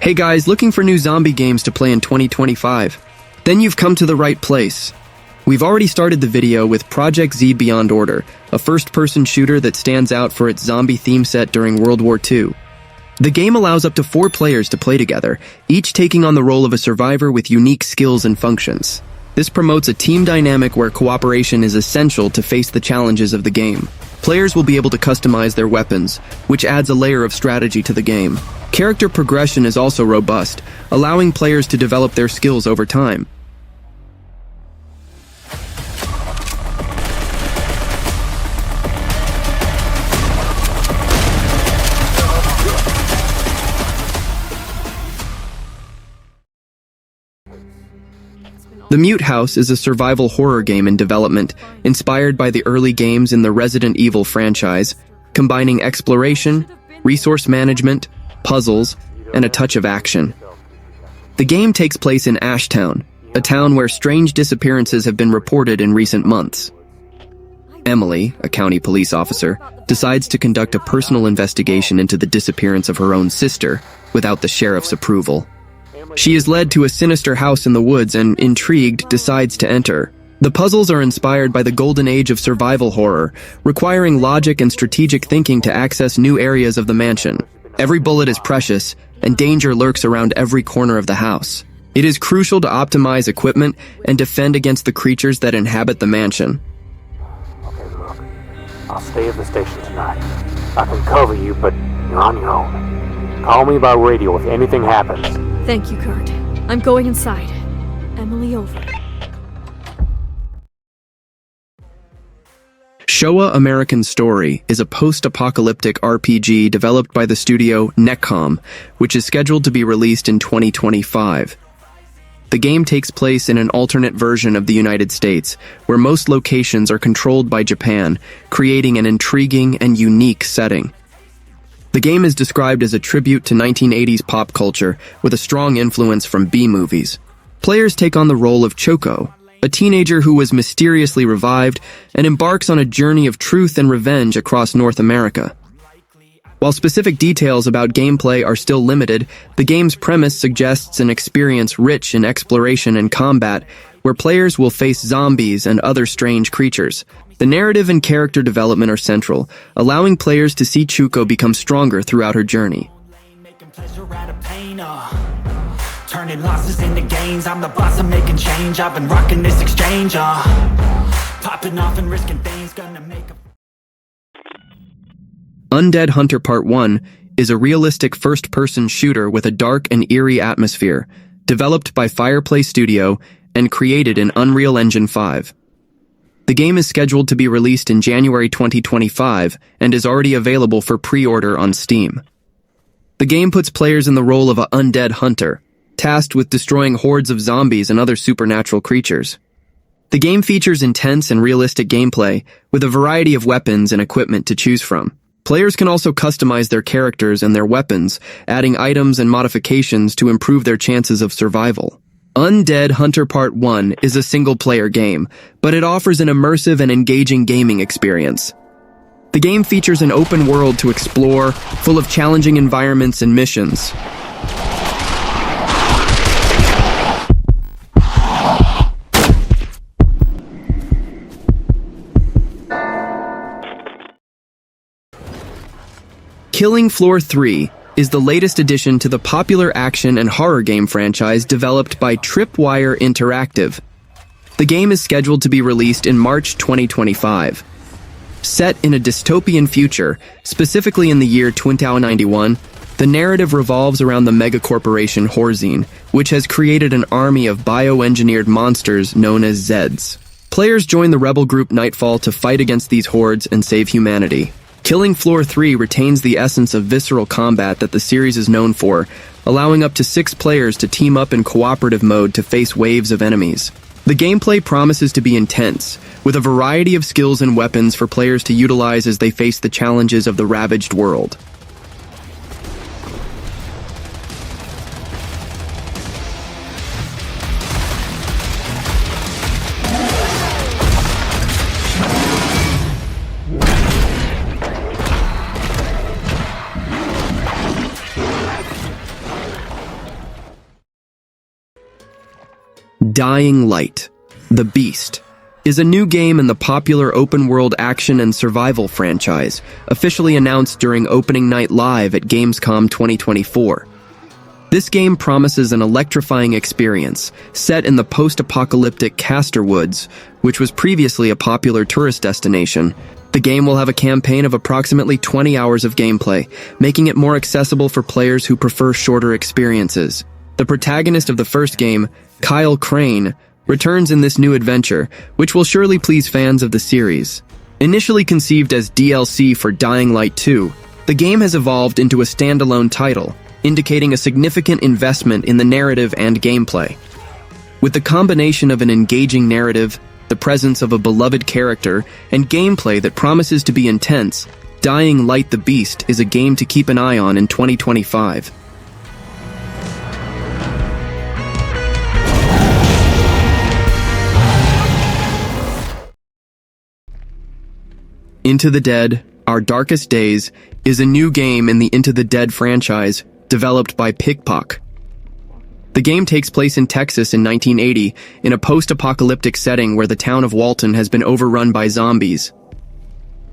Hey guys, looking for new zombie games to play in 2025? Then you've come to the right place. We've already started the video with Projekt Z Beyond Order, a first-person shooter that stands out for its zombie theme set during World War II. The game allows up to 4 players to play together, each taking on the role of a survivor with unique skills and functions. This promotes a team dynamic where cooperation is essential to face the challenges of the game. Players will be able to customize their weapons, which adds a layer of strategy to the game. Character progression is also robust, allowing players to develop their skills over time. The Mute House is a survival horror game in development, inspired by the early games in the Resident Evil franchise, combining exploration, resource management, puzzles, and a touch of action. The game takes place in Ashtown, a town where strange disappearances have been reported in recent months. Emily, a county police officer, decides to conduct a personal investigation into the disappearance of her own sister, without the sheriff's approval. She is led to a sinister house in the woods and, intrigued, decides to enter. The puzzles are inspired by the golden age of survival horror, requiring logic and strategic thinking to access new areas of the mansion. Every bullet is precious, and danger lurks around every corner of the house. It is crucial to optimize equipment and defend against the creatures that inhabit the mansion. Okay, look. I'll stay at the station tonight. I can cover you, but you're on your own. Call me by radio if anything happens. Thank you, Kurt. I'm going inside. Emily over. Showa American Story is a post-apocalyptic RPG developed by the studio Netcom, which is scheduled to be released in 2025. The game takes place in an alternate version of the United States, where most locations are controlled by Japan, creating an intriguing and unique setting. The game is described as a tribute to 1980s pop culture with a strong influence from B-movies. Players take on the role of Choco, a teenager who was mysteriously revived and embarks on a journey of truth and revenge across North America. While specific details about gameplay are still limited, the game's premise suggests an experience rich in exploration and combat, where players will face zombies and other strange creatures. The narrative and character development are central, allowing players to see Chuko become stronger throughout her journey. Turning losses into gains, I'm the boss, I'm making change. I've been rocking this exchange, popping off and risking things, gonna make Undead Hunter Part 1 is a realistic first-person shooter with a dark and eerie atmosphere, developed by Fireplay Studio and created in Unreal Engine 5. The game is scheduled to be released in January 2025 and is already available for pre-order on Steam. The game puts players in the role of an undead hunter, tasked with destroying hordes of zombies and other supernatural creatures. The game features intense and realistic gameplay, with a variety of weapons and equipment to choose from. Players can also customize their characters and their weapons, adding items and modifications to improve their chances of survival. Undead Hunter Part 1 is a single-player game, but it offers an immersive and engaging gaming experience. The game features an open world to explore, full of challenging environments and missions. Killing Floor 3 is the latest addition to the popular action and horror game franchise developed by Tripwire Interactive. The game is scheduled to be released in March 2025. Set in a dystopian future, specifically in the year 2091, the narrative revolves around the megacorporation Horzine, which has created an army of bioengineered monsters known as Zeds. Players join the rebel group Nightfall to fight against these hordes and save humanity. Killing Floor 3 retains the essence of visceral combat that the series is known for, allowing up to 6 players to team up in cooperative mode to face waves of enemies. The gameplay promises to be intense, with a variety of skills and weapons for players to utilize as they face the challenges of the ravaged world. Dying Light, The Beast, is a new game in the popular open-world action and survival franchise, officially announced during Opening Night Live at Gamescom 2024. This game promises an electrifying experience, set in the post-apocalyptic Castor Woods, which was previously a popular tourist destination. The game will have a campaign of approximately 20 hours of gameplay, making it more accessible for players who prefer shorter experiences. The protagonist of the first game, Kyle Crane, returns in this new adventure, which will surely please fans of the series. Initially conceived as DLC for Dying Light 2, the game has evolved into a standalone title, indicating a significant investment in the narrative and gameplay. With the combination of an engaging narrative, the presence of a beloved character, and gameplay that promises to be intense, Dying Light the Beast is a game to keep an eye on in 2025. Into the Dead, Our Darkest Days is a new game in the Into the Dead franchise, developed by Projekt. The game takes place in Texas in 1980, in a post-apocalyptic setting where the town of Walton has been overrun by zombies.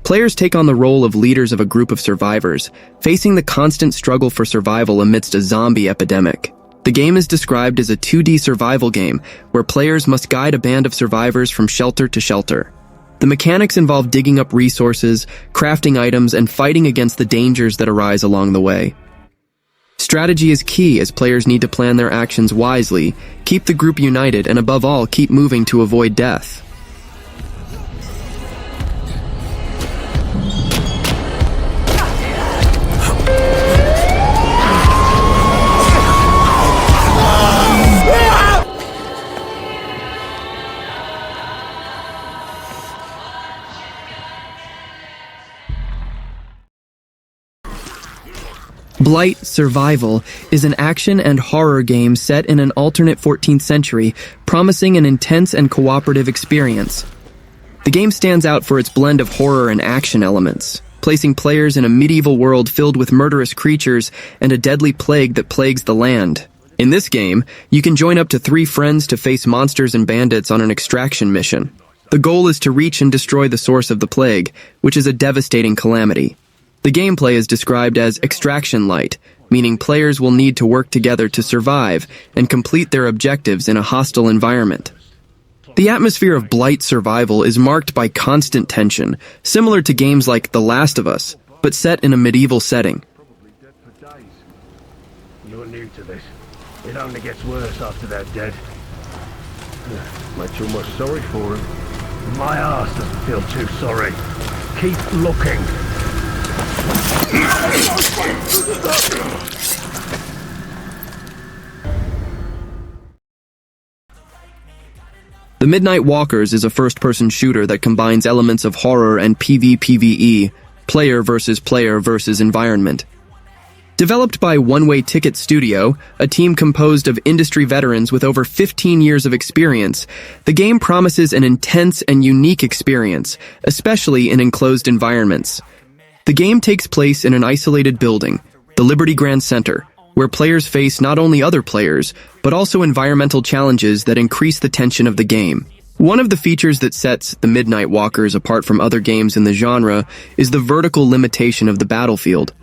Players take on the role of leaders of a group of survivors, facing the constant struggle for survival amidst a zombie epidemic. The game is described as a 2D survival game, where players must guide a band of survivors from shelter to shelter. The mechanics involve digging up resources, crafting items, and fighting against the dangers that arise along the way. Strategy is key as players need to plan their actions wisely, keep the group united, and above all, keep moving to avoid death. Blight Survival is an action and horror game set in an alternate 14th century, promising an intense and cooperative experience. The game stands out for its blend of horror and action elements, placing players in a medieval world filled with murderous creatures and a deadly plague that plagues the land. In this game, you can join up to 3 friends to face monsters and bandits on an extraction mission. The goal is to reach and destroy the source of the plague, which is a devastating calamity. The gameplay is described as extraction light, meaning players will need to work together to survive and complete their objectives in a hostile environment. The atmosphere of Blight Survival is marked by constant tension, similar to games like The Last of Us, but set in a medieval setting. You're new to this. It only gets worse after they're dead. Makes you almost sorry for them. My arse doesn't feel too sorry. Keep looking. The Midnight Walkers is a first-person shooter that combines elements of horror and PvPvE, player versus environment. Developed by One Way Ticket Studio, a team composed of industry veterans with over 15 years of experience, the game promises an intense and unique experience, especially in enclosed environments. The game takes place in an isolated building, the Liberty Grand Center, where players face not only other players, but also environmental challenges that increase the tension of the game. One of the features that sets the Midnight Walkers apart from other games in the genre is the vertical limitation of the battlefield.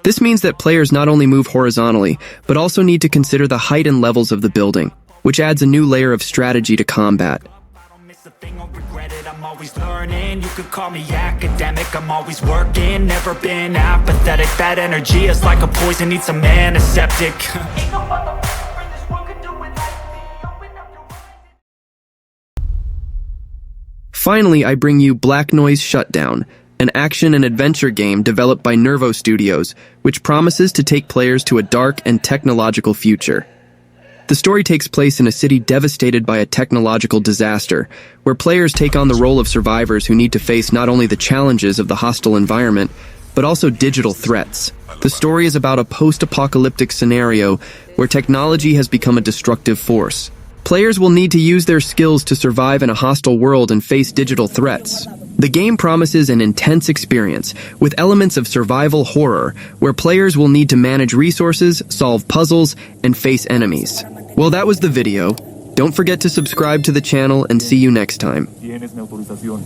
This means that players not only move horizontally, but also need to consider the height and levels of the building, which adds a new layer of strategy to combat. I'm always learning, you could call me academic. I'm always working, never been apathetic. That energy is like a poison, needs some antiseptic. Finally, I bring you BlackNoise Shutdown, an action and adventure game developed by Nervo Studios, which promises to take players to a dark and technological future. The story takes place in a city devastated by a technological disaster, where players take on the role of survivors who need to face not only the challenges of the hostile environment, but also digital threats. The story is about a post-apocalyptic scenario where technology has become a destructive force. Players will need to use their skills to survive in a hostile world and face digital threats. The game promises an intense experience, with elements of survival horror, where players will need to manage resources, solve puzzles, and face enemies. Well, that was the video. Don't forget to subscribe to the channel and see you next time. Tienes mi autorización.